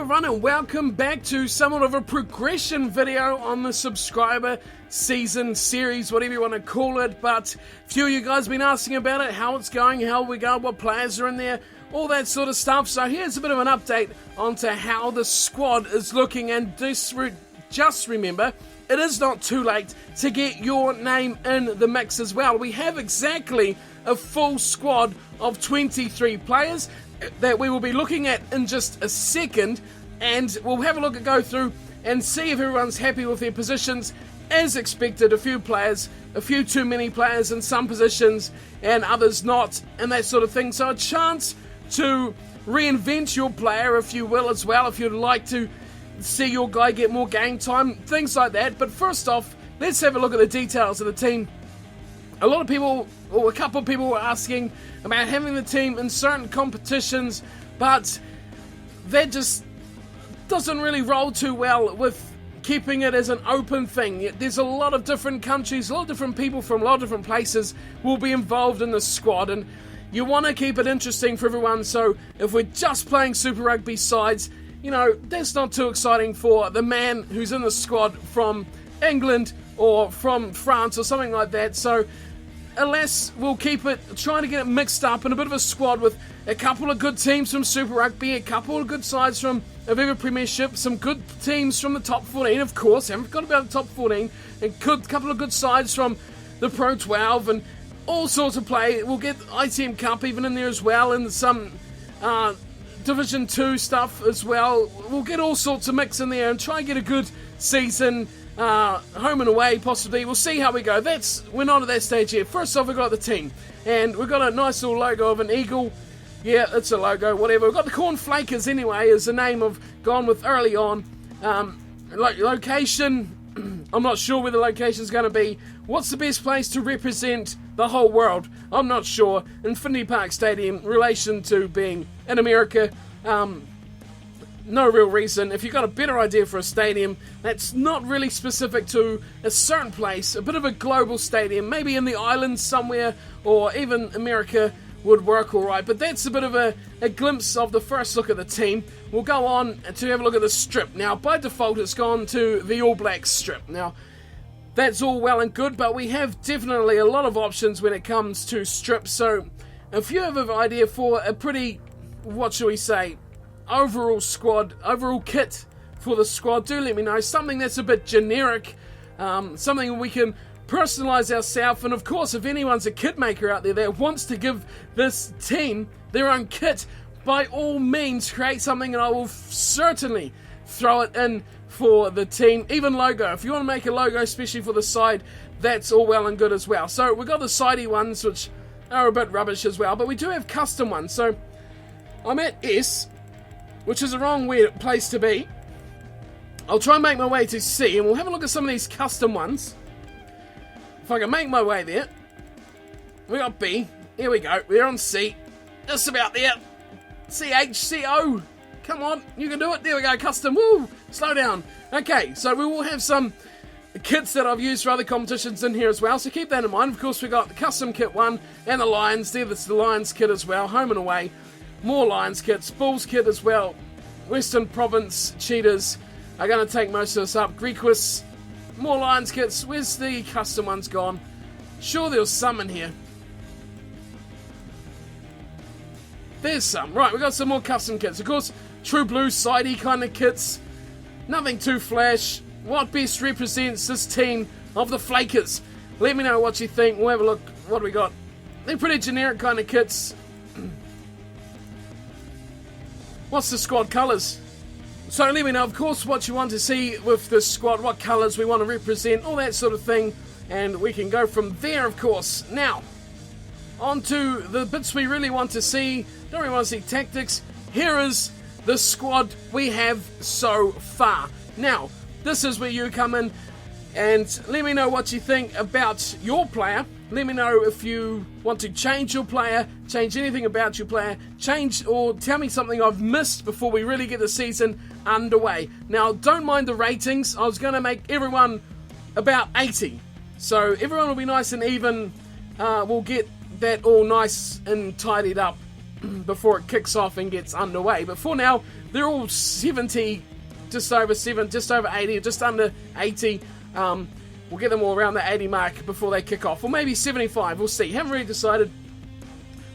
everyone, and welcome back to somewhat of a progression video on the subscriber season series, whatever you want to call it. But a few of you guys have been asking about it, how it's going, how we go, what players are in there, all that sort of stuff. So here's a bit of an update onto how the squad is looking, and just remember, it is not too late to get your name in the mix as well. We have exactly a full squad of 23 players that we will be looking at in just a second, and we'll have a look at go through and see if everyone's happy with their positions. As expected, a few players, a few too many players in some positions and others not, and that sort of thing. So a chance to reinvent your player, if you will, as well, if you'd like to see your guy get more game time, things like that. But first off, let's have a look at the details of the team. A lot of people, or a couple of people, were asking about having the team in certain competitions, but that just doesn't really roll too well with keeping it as an open thing. There's a lot of different countries, a lot of different people from a lot of different places will be involved in the squad, and you want to keep it interesting for everyone. So if we're just playing Super Rugby sides, you know, that's not too exciting for the man who's in the squad from England or from France or something like that. So unless we'll keep it, trying to get it mixed up in a bit of a squad with a couple of good teams from Super Rugby, a couple of good sides from Aviva Premiership, some good teams from the top 14, of course, haven't forgot about the top 14, a couple of good sides from the Pro 12, and all sorts of play. We'll get ITM Cup even in there as well, and some Division 2 stuff as well. We'll get all sorts of mix in there and try and get a good season, home and away possibly. We'll see how we go. We're not at that stage yet. First off, we've got the team, and we've got a nice little logo of an eagle. Yeah, it's a logo, whatever. We've got the Corn Flakers anyway, is the name I've gone with early on. Location, I'm not sure where the location's going to be. What's the best place to represent the whole world? I'm not sure. Infinity Park Stadium, in relation to being in America, no real reason. If you've got a better idea for a stadium that's not really specific to a certain place, a bit of a global stadium, maybe in the islands somewhere, or even America would work alright. But that's a bit of a glimpse of the first look at the team. We'll go on to have a look at the strip. Now, by default, it's gone to the All Blacks strip. Now, that's all well and good, but we have definitely a lot of options when it comes to strips. So, if you have an idea for a pretty, what shall we say, overall kit for the squad, do let me know. Something that's a bit generic, something we can personalize ourselves. And of course, if anyone's a kit maker out there that wants to give this team their own kit, by all means create something, and I will certainly throw it in for the team. Even logo, if you want to make a logo especially for the side, that's all well and good as well. So we've got the sidey ones, which are a bit rubbish as well, but we do have custom ones. So I'm at S, which is the wrong place to be. I'll try and make my way to C, and we'll have a look at some of these custom ones. If I can make my way there. We got B. Here we go. We're on C. Just about there. CH, CO. Come on. You can do it. There we go. Custom. Woo. Slow down. Okay. So we will have some kits that I've used for other competitions in here as well. So keep that in mind. Of course, we got the custom kit 1 and the Lions. There, that's the Lions kit as well. Home and away. More Lions kits. Bulls kit as well. Western Province Cheetahs are going to take most of this up. Greequus. More Lions kits. Where's the custom ones gone? Sure, there was some in here. There's some. Right, we've got some more custom kits. Of course, True Blue, sidey kind of kits. Nothing too flash. What best represents this team of the Flakers? Let me know what you think. We'll have a look. What do we got? They're pretty generic kind of kits. What's the squad colours? So let me know, of course, what you want to see with this squad, what colours we want to represent, all that sort of thing, and we can go from there, of course. Now, on to the bits we really want to see. Don't really want to see tactics. Here is the squad we have so far. Now, this is where you come in, and let me know what you think about your player. Let me know if you want to change your player, change anything about your player, change or tell me something I've missed before we really get the season underway. Now, don't mind the ratings. I was going to make everyone about 80. So everyone will be nice and even. We'll get that all nice and tidied up before it kicks off and gets underway. But for now, they're all 70, just over 80, just under 80. We'll get them all around the 80 mark before they kick off. Or maybe 75, we'll see. Haven't really decided.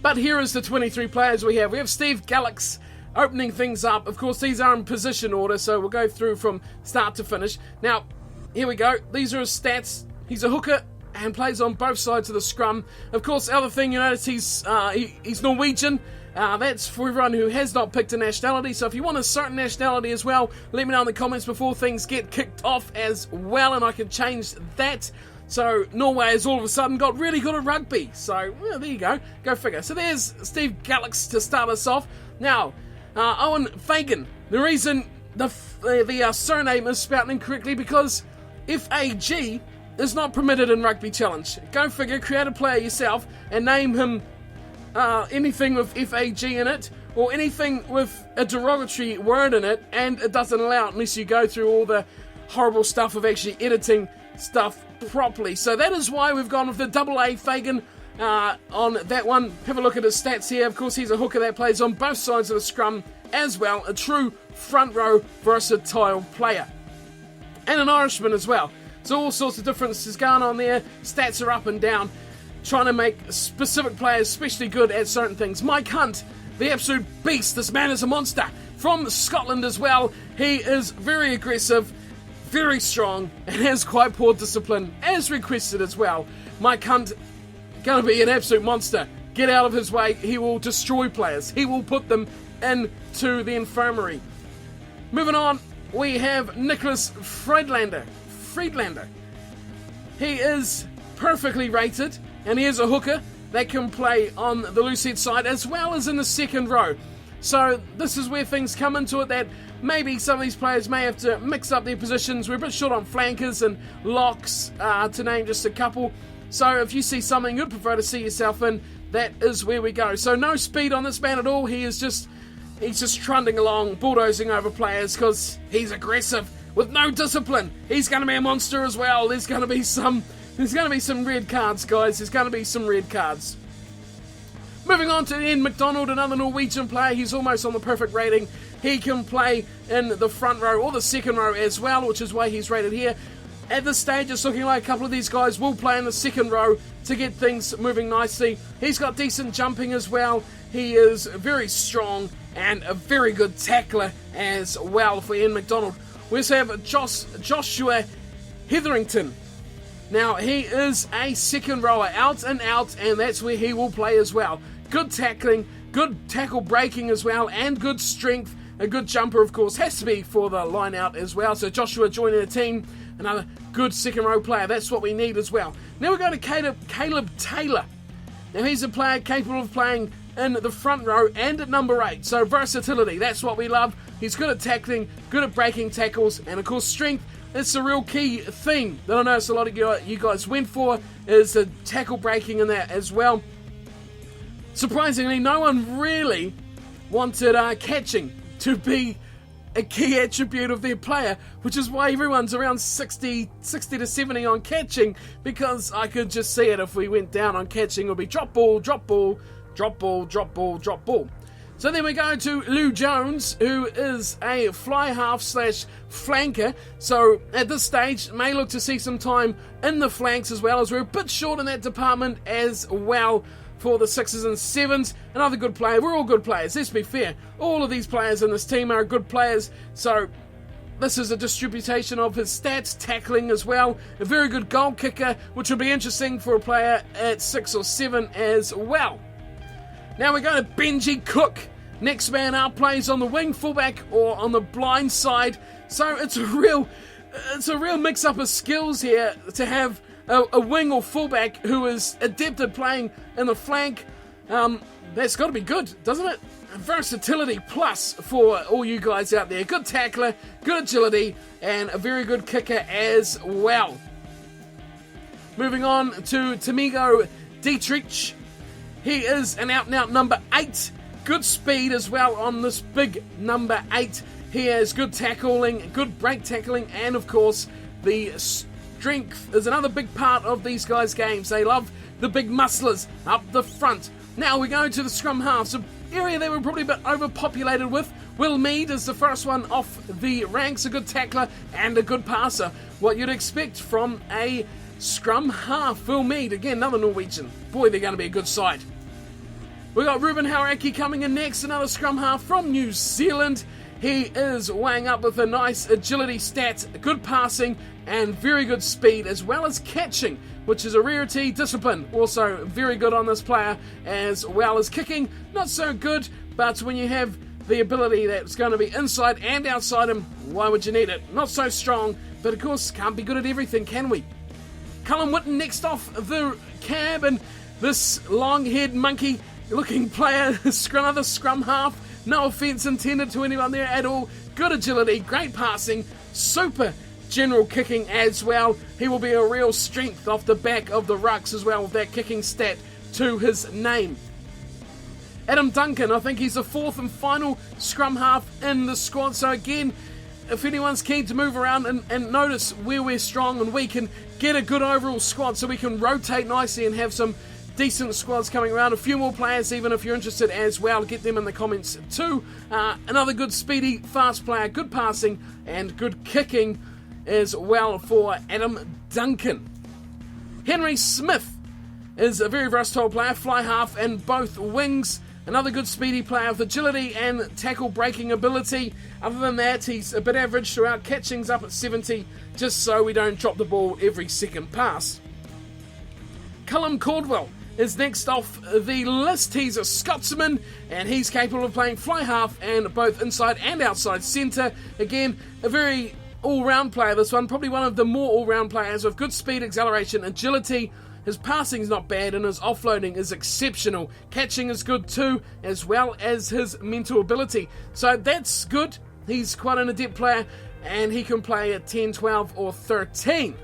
But here is the 23 players we have. We have Steve Gallix opening things up. Of course, these are in position order, so we'll go through from start to finish. Now, here we go. These are his stats. He's a hooker and plays on both sides of the scrum. Of course, the other thing you notice, he's Norwegian. That's for everyone who has not picked a nationality. So if you want a certain nationality as well, let me know in the comments before things get kicked off as well, and I can change that. So Norway has all of a sudden got really good at rugby. So well, there you go. Go figure. So there's Steve Gallix to start us off. Now, Owen Fagan. The reason the surname is spelled incorrectly because FAG is not permitted in Rugby Challenge. Go figure, create a player yourself and name him anything with FAG in it or anything with a derogatory word in it, and it doesn't allow it unless you go through all the horrible stuff of actually editing stuff properly. So that is why we've gone with the AA Fagan on that one. Have a look at his stats here. Of course, he's a hooker that plays on both sides of the scrum as well. A true front row versatile player. And an Irishman as well. So all sorts of differences going on there. Stats are up and down. Trying to make specific players especially good at certain things. Mike Hunt, the absolute beast. This man is a monster. From Scotland as well. He is very aggressive, very strong, and has quite poor discipline, as requested as well. Mike Hunt, going to be an absolute monster. Get out of his way. He will destroy players. He will put them into the infirmary. Moving on, we have Nicholas Friedlander. He is perfectly rated, and he is a hooker that can play on the loose head side as well as in the second row. So this is where things come into it, that maybe some of these players may have to mix up their positions. We're a bit short on flankers and locks, to name just a couple. So if you see something you'd prefer to see yourself in, that is where we go. So no speed on this man at all. He's just trundling along, bulldozing over players because he's aggressive with no discipline. He's going to be a monster as well. There's going to be some red cards, guys. There's going to be some red cards. Moving on to Ian McDonald, another Norwegian player. He's almost on the perfect rating. He can play in the front row or the second row as well, which is why he's rated here. At this stage, it's looking like a couple of these guys will play in the second row to get things moving nicely. He's got decent jumping as well. He is very strong and a very good tackler as well for Ian McDonald. We also have Joshua Hetherington. Now, he is a second rower, out and out, and that's where he will play as well. Good tackling, good tackle breaking as well, and good strength. A good jumper, of course, has to be for the line out as well. So Joshua joining the team, another good second row player. That's what we need as well. Now we go to Caleb Taylor. Now he's a player capable of playing in the front row and at number 8. So versatility, that's what we love. He's good at tackling, good at breaking tackles, and of course strength. That's a real key thing that I noticed a lot of you guys went for, is the tackle breaking in that as well. Surprisingly, no one really wanted catching to be a key attribute of their player, which is why everyone's around 60 to 70 on catching, because I could just see it if we went down on catching. It would be drop ball, drop ball, drop ball, drop ball, drop ball. So then we go to Lou Jones, who is a fly half / flanker. So at this stage, may look to see some time in the flanks as well, as we're a bit short in that department as well for the 6s and 7s. Another good player. We're all good players, let's be fair. All of these players in this team are good players. So this is a distribution of his stats, tackling as well. A very good goal kicker, which will be interesting for a player at 6 or 7 as well. Now we go to Benji Cook. Next man up, plays on the wing, fullback, or on the blind side. So it's a real mix-up of skills here to have a wing or fullback who is adept at playing in the flank. That's got to be good, doesn't it? Versatility plus for all you guys out there. Good tackler, good agility, and a very good kicker as well. Moving on to Tamigo Dietrich. He is an out-and-out number 8. Good speed as well on this big number 8. He has good tackling, good break tackling, and of course the strength is another big part of these guys' games. They love the big musclers up the front. Now we go to the scrum halves, an area they were probably a bit overpopulated with. Will Mead is the first one off the ranks, a good tackler and a good passer. What you'd expect from a scrum half. Will Mead, again, another Norwegian. Boy, they're going to be a good side. We've got Ruben Hauraki coming in next, another scrum half from New Zealand. He is weighing up with a nice agility stat, good passing and very good speed, as well as catching, which is a rarity. Discipline, also very good on this player, as well as kicking, not so good, but when you have the ability that's going to be inside and outside him, why would you need it? Not so strong, but of course can't be good at everything, can we? Cullen Whitten next off the cab, and this long-haired monkey looking player, another scrum half. No offence intended to anyone there at all. Good agility, great passing, super general kicking as well. He will be a real strength off the back of the rucks as well, with that kicking stat to his name. Adam Duncan, I think he's the fourth and final scrum half in the squad. So again, if anyone's keen to move around and notice where we're strong and weak, and get a good overall squad so we can rotate nicely and have some decent squads coming around. A few more players, even if you're interested as well, get them in the comments too. Another good speedy, fast player, good passing and good kicking as well for Adam Duncan. Henry Smith is a very versatile player, fly half and both wings. Another good speedy player with agility and tackle breaking ability. Other than that, he's a bit average throughout. Catching's up at 70, just so we don't drop the ball every second pass. Callum Caldwell is next off the list. He's a Scotsman, and he's capable of playing fly half and both inside and outside centre. Again, a very all-round player, this one. Probably one of the more all-round players with good speed, acceleration, agility. His passing is not bad and his offloading is exceptional. Catching is good too, as well as his mental ability. So that's good. He's quite an adept player and he can play at 10, 12 or 13.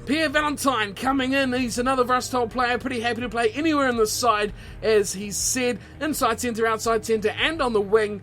Pierre Valentine coming in. He's another versatile player, pretty happy to play anywhere in the side, as he's said, inside centre, outside centre and on the wing.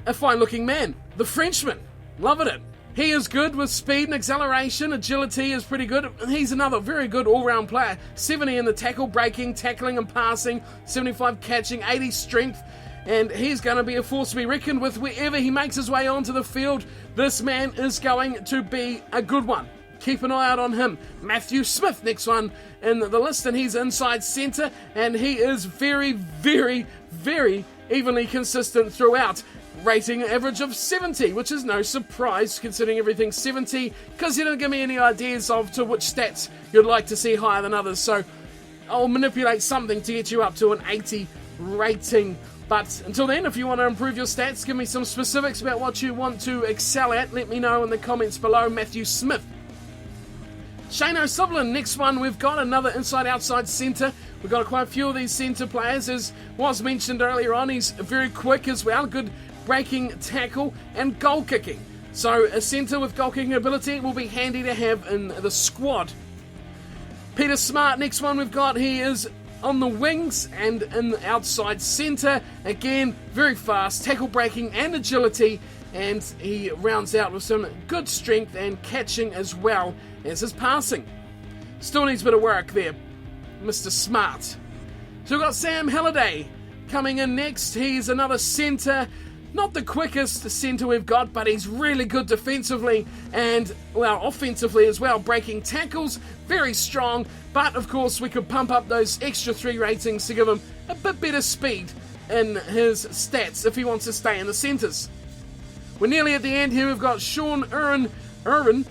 A fine looking man. The Frenchman, loving it. He is good with speed and acceleration. Agility is pretty good. He's another very good all-round player. 70 in the tackle breaking, tackling and passing, 75 catching, 80 strength. And he's going to be a force to be reckoned with wherever he makes his way onto the field. This man is going to be a good one. Keep an eye out on him. Matthew Smith, next one in the list, and he's inside centre, and he is very, very, very evenly consistent throughout. Rating average of 70, which is no surprise considering everything's 70, because you didn't give me any ideas of to which stats you'd like to see higher than others, so I'll manipulate something to get you up to an 80 rating. But until then, if you want to improve your stats, give me some specifics about what you want to excel at, let me know in the comments below. Matthew Smith. Shane O'Sullivan, next one, we've got another inside-outside centre. We've got quite a few of these centre players, as was mentioned earlier on. He's very quick as well, good breaking, tackle and goal kicking. So a centre with goal kicking ability will be handy to have in the squad. Peter Smart, next one we've got, he is on the wings and in the outside centre. Again, very fast, tackle breaking and agility, and he rounds out with some good strength and catching as well as his passing. Still needs a bit of work there, Mr. Smart. So we've got Sam Halliday coming in next. He's another centre. Not the quickest centre we've got, but he's really good defensively and, well, offensively as well. Breaking tackles, very strong, but of course we could pump up those extra 3 ratings to give him a bit better speed in his stats if he wants to stay in the centres. We're nearly at the end here. We've got Sean Irwin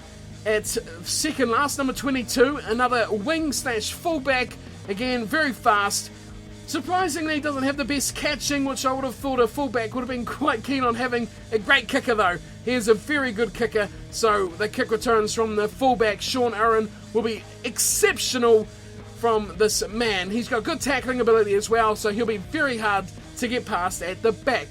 at second last, number 22, another wing/fullback, again very fast. Surprisingly, he doesn't have the best catching, which I would have thought a fullback would have been quite keen on having. A great kicker though. He is a very good kicker, so the kick returns from the fullback, Sean Irwin, will be exceptional from this man. He's got good tackling ability as well, so he'll be very hard to get past at the back.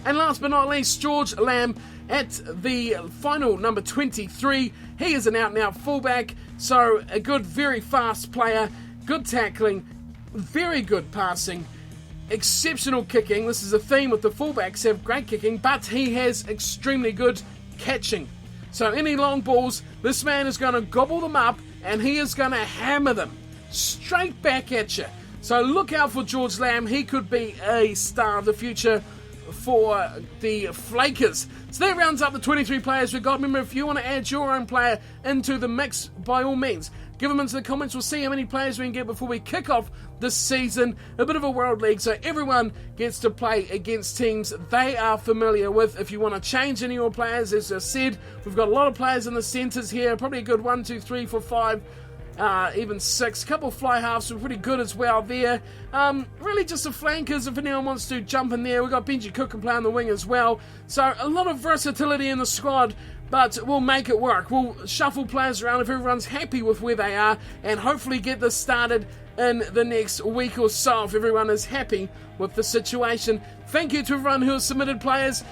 And last but not least, George Lamb at the final, number 23. He is an out-and-out fullback, so a good, very fast player, good tackling, very good passing, exceptional kicking. This is a theme with the fullbacks, have great kicking, but he has extremely good catching. So any long balls, this man is going to gobble them up and he is going to hammer them straight back at you. So look out for George Lamb. He could be a star of the future for the Flakers. So that rounds up the 23 players we've got. Remember, if you want to add your own player into the mix, by all means, give them into the comments. We'll see how many players we can get before we kick off this season. A bit of a World League, so everyone gets to play against teams they are familiar with. If you want to change any of your players, as I said, we've got a lot of players in the centres here. Probably a good 1, 2, 3, 4, 5, even 6. A couple of fly halves were pretty good as well there. Really just the flankers if anyone wants to jump in there. We've got Benji Cook can play on the wing as well. So a lot of versatility in the squad, but we'll make it work. We'll shuffle players around if everyone's happy with where they are, and hopefully get this started in the next week or so if everyone is happy with the situation. Thank you to everyone who has submitted players.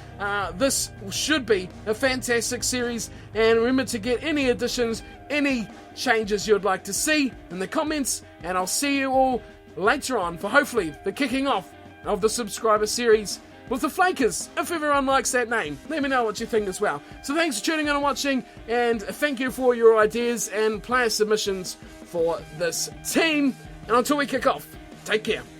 This should be a fantastic series, and remember to get any additions, any changes you'd like to see in the comments, and I'll see you all later on for hopefully the kicking off of the subscriber series with the Flakers, if everyone likes that name. Let me know what you think as well. So thanks for tuning in and watching, and thank you for your ideas and player submissions for this team. And until we kick off, take care.